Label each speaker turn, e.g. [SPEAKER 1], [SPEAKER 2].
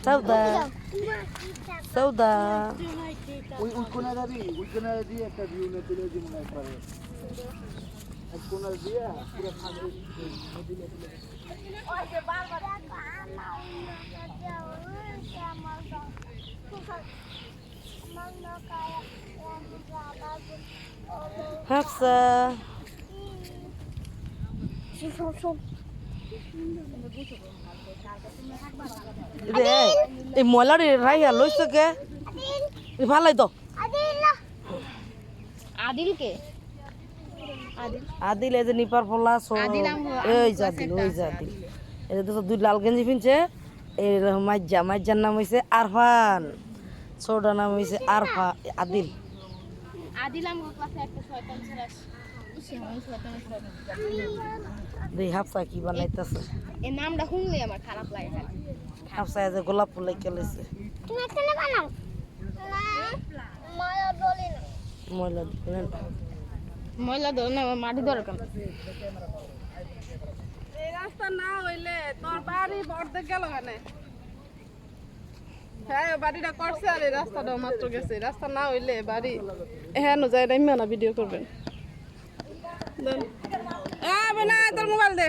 [SPEAKER 1] সৌদা সৌদা
[SPEAKER 2] ওই কোনা দিয়ে একটা ভিউ নিয়ে তুলে দিই মনে করে এক কোনা দিয়ে পুরো খালি ওই যে বারবার
[SPEAKER 1] হাফসা এই ময়লার রাইয়া লইছ কে ভালাই তো
[SPEAKER 3] আদিলকে
[SPEAKER 1] আদিল এই যে নিপার ফলা এই জাদিল ওই জাদিল এটা তো দুই লাল গেঞ্জি পিনছে এই মাইজার নাম হইছে আরফান ছোটার নাম হইছে আরফা আদিল
[SPEAKER 3] আদিল আমার কাছে একটা শয়তান ছিল
[SPEAKER 1] দেই হাফসা কি বানাইতেছে
[SPEAKER 3] এই নামটা শুনলে আমার খারাপ লাগে
[SPEAKER 1] হাফসা এই যে গোলাপ ফুল লেকে লইছে
[SPEAKER 3] তুমি একটা বানাও মায়া বলি না
[SPEAKER 1] ময়লা দিলেন
[SPEAKER 3] ময়লা ধরে না মাটি দরকার
[SPEAKER 4] এই রাস্তা না হইলে তোর বাড়ি বর্ধে গেল কেন হ্যাঁ বাড়িটা করছে আর এই রাস্তাটাও মাত্র গেছে রাস্তা না হইলে বাড়ি হ্যাঁ নো যায় না ভিডিও করবেন তোর মোবাইল দে